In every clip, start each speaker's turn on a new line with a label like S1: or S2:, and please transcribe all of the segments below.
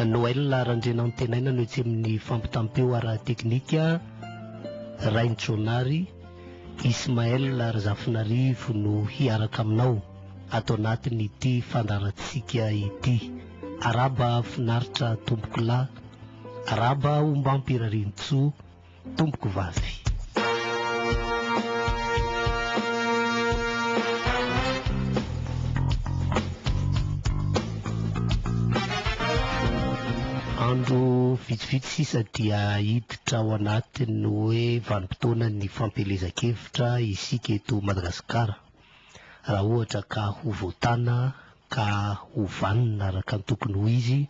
S1: Noël Randrena Antenaina no tsy amin'ny fampitampeo ara teknika Rain Jonary Ismaël Razafinarivo no hiaraka aminao ato anatiny ity fandarantsika ity. Araba finaritra tompoko lahy, araba ombampirarintso tompoko vavy. Andro vitsivitsy sisa dia hiditra ao anatiny hoe vanim-potoana ny fampelezan-kevitra isika eto Madagasikara. Raha ohatra ka ho voatana ka ho vanina araka ny tokony ho izy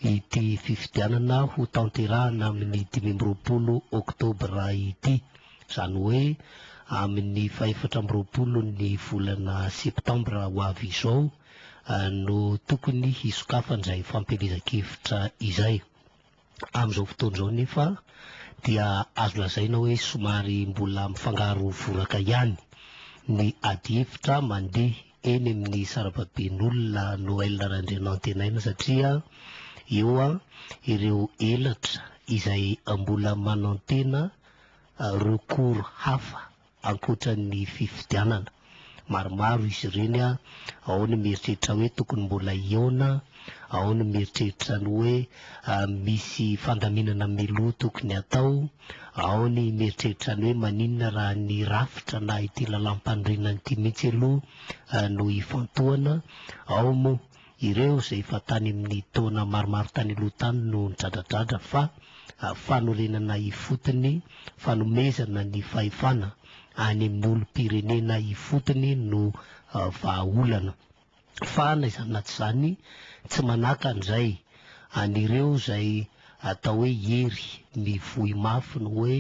S1: ity fifidianana ho tanterahana amin'ny 20 Oktobra ity, izany hoe amin'ny 14 ny volana Septambra ho avy izao no tokony hisokafan'izay fampelezan-kevitra izay. Amin'izao fotoana izao nefa dia azo lazaina hoe somary mbola mifangaro voraka ihany ny adi-hevitra mandeha eny amin'ny sarababen'olona Noël Randrena Antenaina, satria eo ireo elatra izay mbola manantena recours hafa ankoatran'ny fifidianana. Maromaro izy ireny, ao ny mieritreritra hoe tokony mbola iona, ao ny mieritreritra ny hoe misy fandaminana meloa tokony atao, ao ny mieritreritra ny hoe maninona raha ny rafitra na ity lalam-pandriana ity mihitsy aloha no ifantohana, ao moa ireo izay efa tany amin'ny taona maromaro tany aloha tany no nidradradratra fa fanorenana ifotony, fanomezana ny fahefana any amin'ny olom-pirenena ifotony no vahaolana. Fa na izany na tsy izany tsy manaka an'izay an'ireo izay atao hoe hery mivohy mafy ny hoe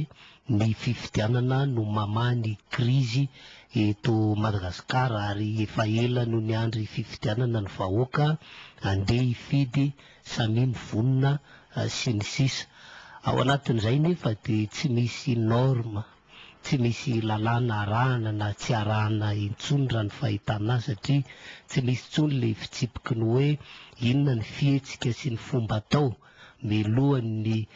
S1: ny fifidianana no mamany krizy eto Madagasikara, ary efa ela no ny andry fifidianana ny vahoaka andeha hifidy samy mivonona sy ny sisa. Ao anatin'izay nefa dia tsy misy norma, tsy misy lalàna arahana na tsy arahana intsony raha ny fahitana azy, satria tsy misy intsony le fitsipiky ny hoe inona ny fihetsika sy ny fomba atao mialohan'ny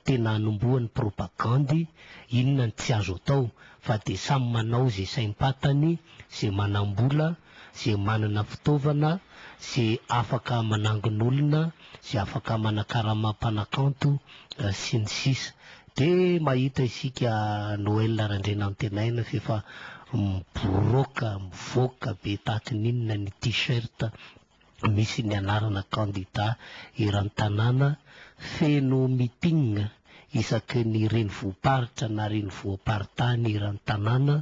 S1: tena hanombohan'ny propagandy, inona ny tsy azo atao, fa dia samy manao izay saim-patany, izay manam-bola, izay manana fitaovana, izay afaka manangon'olona, izay afaka manakarama-mpanakanto sy ny sisa. Dia mahita isika Noël Randrena Antenaina fefa miboroka mivoaka be tahatin'inona ny t-shirt misy ny anarana candidat eran-tanàna, feno meeting isaky ny renivohimparitra na renivohim-paritany eran-tanàna.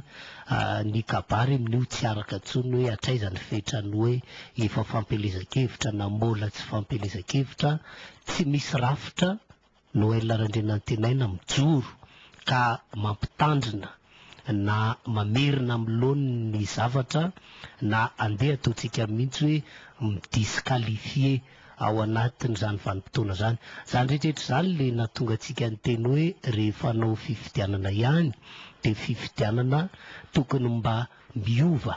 S1: Ny kabary amin'io tsy araka intsony hoe hatraiza ny fetrany hoe efa fampelezan-kevitra na mbola tsy fampelezan-kevitra. Tsy misy rafitra Noël Randrena Antenaina mijoro ka mampitandrina na mamerina amin'loany ny zavatra na andeha ataontsika mihitsy hoe midisqualifie ao anatin'izany vanim-potoana zany. Zany rehetrarehetra zany le nahatonga antsika ny teny hoe rehefa hanao fifidianana ihany dia fifidianana tokony mba miova,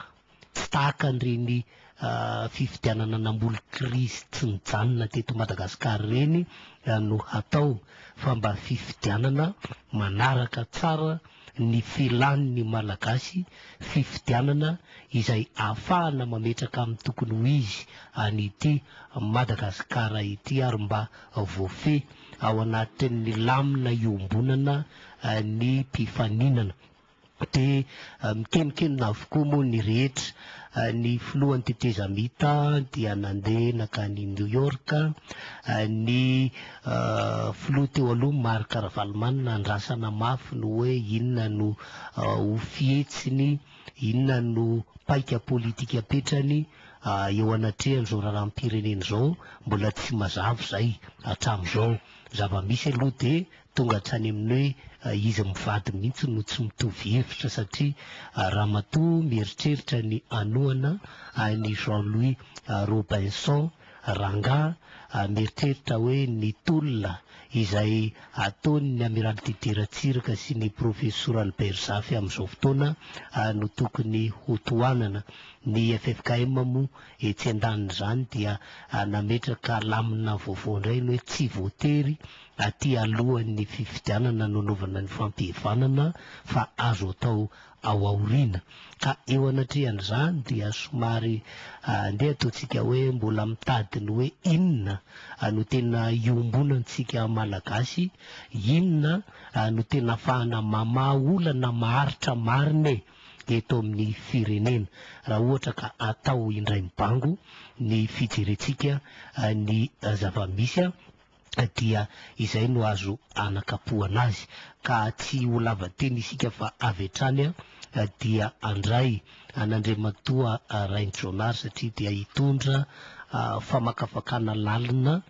S1: tsy tahaka an'ireny fifidianana namboly krizy tsy nijanona teto Madagasikara reny no hatao, fa mba fifidianana manaraka tsara ny filan'ny malagasy, fifidianana izay ahafahana mametraka amin'ny tokony ho izy an'ity Madagasikara ity, ary mba voafehy ao anatin'ny lamina iombonana ny mpifaninana. Dia mikenikeny avokoa moa ny rehetra. Ny filohan'ny teteza mita dia nandeha nakany New York, ny filoha teo aloha Marc Ravalomanana nandrasana mafy no hoe inona no ho fihetsiny, inona no paika politika petrany eo anatrehan'izao raharam-pirenena izao. Mbola tsy mazava izay hatramin'izao, zava-misy aloha dia tonga hatrany amin'ny hoe izy mivady mihitsy no tsy mitovy hevitra, satria ramatoa mieritreritra ny anohana ny Jean-Louis Robinson Ranga mieritreritra hoe ny tolona izay ataony Amiral Titiratsiraka sy ny Professeur Albert Zafy amin'izao fotoana no tokony ho tohanana. Ny FFKM moa etsy andaniny dia nametraka lamina vaovao indray hoe tsy voatery aty alohan'ny fifidianana nanaovana ny fampihevanana fa azo atao ao aoriana. Ka eo anatrehan'izany dia somary ndeha ataontsika hoe mbola mitady ny hoe inona no tena iombonantsika malagasy, inona no tena ahafahana mamaha olana maharitra marina eto amin'ny firenena. Raha ohatra ka atao indray mibango ny fijerentsika ny zava-misy dia izay no azo anakapohana azy, ka tsy ho lava teny isika fa avy hatrany dia andray an'Andriamatoa Raintsaonary satria dia hitondra famakafakana lalina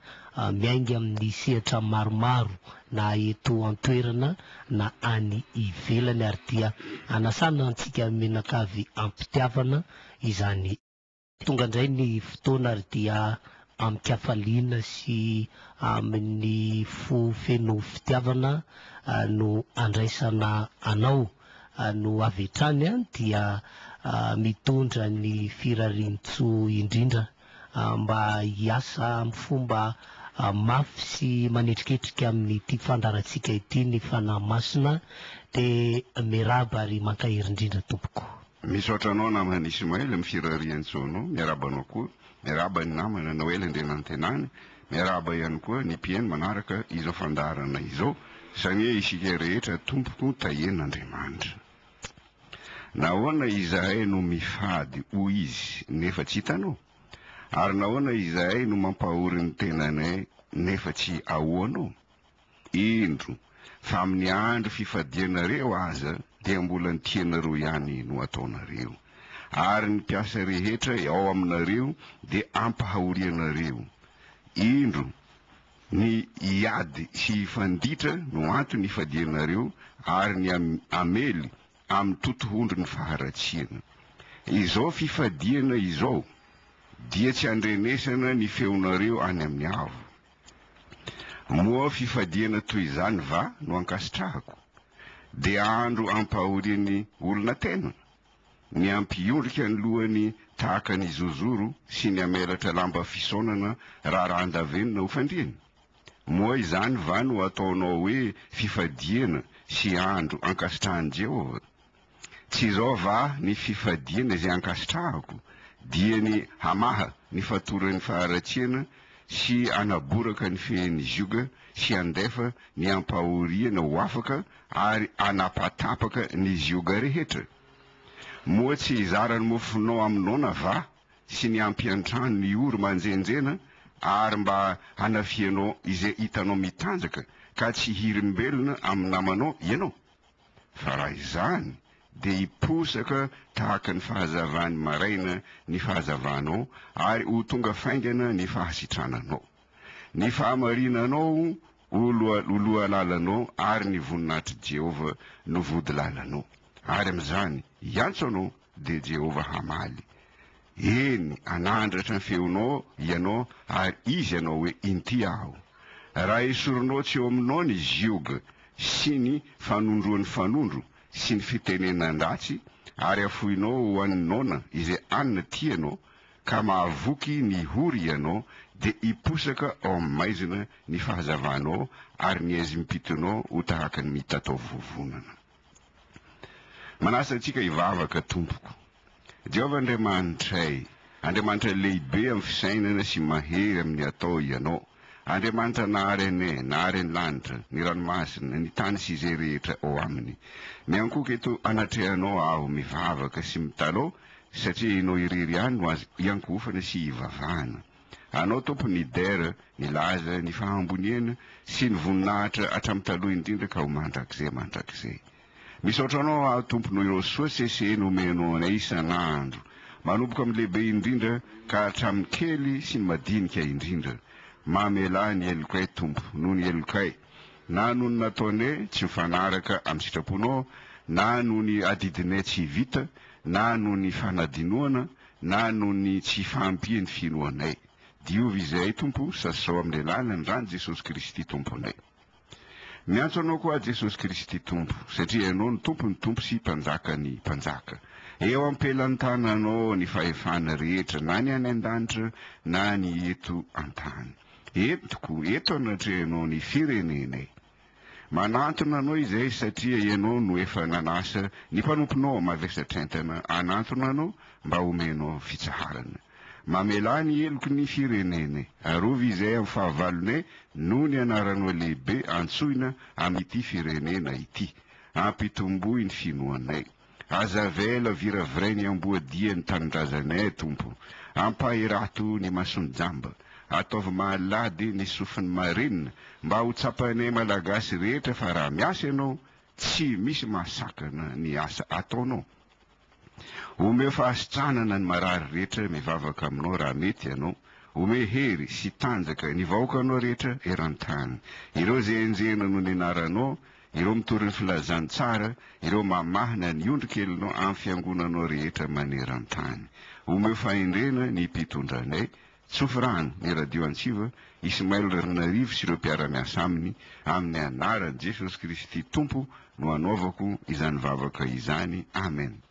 S1: miainga amin'ny sehatra maromaro na eto an-toerana na any ivelany, ary dia anasana antsika menakavy ampitiavana izany. Tonga indray ny fotoana ary dia amikafaliana sy amin'ny feno fitiavana no andraisana anao no avy hatrany dia mitondra ny firarian-tso indrindra mba hiasa amin'ny fomba mafy sy manendriketrika amin'ny ity fandarantsika ity ny fanahy masina, dia miaraba ary mankahery indrindra tompoko.
S2: Misaotra anao namana Ismaël amin'ny firarian-tsonao, miaraba anao koa, miaraba ny namana Noël Andrianantenany, miaraba ihany koa ny mpiaino manaraka izao fandarana izao, sania isika rehetra tompoko tahen'Andriamanitra. Nahoana izahay no mifady ho izy nefa tsy hitanao, ary nahoana izahay no mampahory ny tenanay nefa tsy ahoanao? Indro fa amin'ny andro fifadianareo aza dia mbola ny tianareo ihany no ataonareo, ary ny mpiasa rehetra ao aminareo dia ampahahorianareo. Indro ny iady sy fanditra no antony ifadianareo, ary ny amely amin'ny totohondro ny faharatsiana. Izao fifadiana izao dia tsy andrenesana ny feonareo any amin'ny avo. Moa fifadiana toy izany va no ankasitrahako, dia andro ampahorian'ny olona tena, ny ampiondrika ny lohany tahaka ny zozoro sy ny amelatra lamba fisaonana raharan-davenona ho fandriany. Moa izany va no ataonao hoe fifadiana sy andro ankasitrahan'i Jehovah? Tsy izao va ny fifadiana izay ankasitrahako, dia ny hamaha ny fatoran'ny faharatsiana sy anaboraka ny fehin'ny zioga sy andefa ny ampahoriana ho afaka ary anapatapaka ny zioga rehetra. Moa tsy izarany mofonao aminona va sy ny ampiantrano ny oro manjenjena, ary mba hanafianao izay hitanao mitanjaka ka tsy hirimbelona amin'ny namanao ianao? Fa raha izany dia hiposaka tahaka ny fahazavany maraina ny fahazavanao, ary ho tonga faingana ny fahasitrananao. Ny fahamarinanao ho loha lalanao, ary ny voninahitry Jehovah no vody lalanao. Ary amin'izany iantso anao dia Jehovah hamaly. Eny, anandratra ny feonao ianao, ary izy ianao hoe inty aho. Raha esorinao tsy eo aminao ny zioga sy ny fanondroan'ny fanondro sy ny fitenenan-dratsy, ary afoinao ho aninaona izay anina tianao, ka mahavoky ny hory ianao, dia hiposaka ao amin'ny maizina ny fahazavanao, ary ny aizy mipitonao ho tahaka ny mitatao vovonana. Manasa antsika hivavaka tompoko. Jehovah Andriamanitray, Andriamanitra lehibe amin'ny fisainana sy mahery amin'ny atao ianao. Andriamanitra nahary anay, nahary ny lanitra, ny ranomasina, ny tany sy izay rehetra ao aminy. Miankoka eto anatrehanao aho mivavaka sy mitalao, satria ianao irery ihany no azo iankofana sy hivavahana. Anao tompo ny dera, ny laza, ny fahamboniana sy ny voninahitra hatramin'ny taloha indrindra ka ho mandrakizay. Misaotra anao aho tompo noho ireo soa sese nomenao anay isan'andro, manomboka amin'ny lehibe indrindra ka hatramin'ny kely sy ny madinika indrindra. Mamela ny elokay tompo noho ny elokay, na noho ny nataonay tsy mifanaraka amin'ny sitraponao, na noho ny adidinay tsy vita, na noho ny fanadinoana, na noho ny tsy fahampiany finoanay. diovy izay tompo sasao amin'ny lalany rany Jesosy Kristy tomponay. Miantso anao koa Jesosy Kristy tompo, satria ianao ny tompo sy mpanjaka ny mpanjaka. Eo ampelan'ny tananao ny fahefana rehetra, na ny any an-danitra na ny eto an-tany. Eto anatrehanao ny firenenay. Manantona anao izay satria ianao no efa nanasa ny mpanomponao mavesa-trentana anantona anao mba omenao fitsaharana. Mamela ny eloko ny firenenay, arovy izay amin'ny fahavalonay no ny anaranao lehibe antsoina amin'ity firenena ity. Ampitomboy ny finoanay. Aza vela viraviray ny amboadia ny tanindrazanay tompo. Ampahirato ny masonjamba. Ataovy mahalady ny sofiny marinina mba ho tsapanay malagasy rehetra fa raha miasa ianao tsy misy mahasakana ny asa ataonao. Omeo fahasitranana ny marary rehetra mivavaka aminao raha mety ianao. Omeo hery sy tanjaka ny vahoakanao rehetra eran-tany. Ireo zay enjena no ny anaranao, ireo mitory ny filazany tsara, ireo mamahina ny ondrikelinao amin'ny fiangonanao rehetra maneran-tany. Omeo fahendrena ny mpitondranay. Tsofirano ny radio Antsiva, Ismaël Ranarivo sy ireo mpiara-miasa aminy, amin'ny anaran'i Jesosy Kristy tompo no anaovako izany vavaka izany. Amen.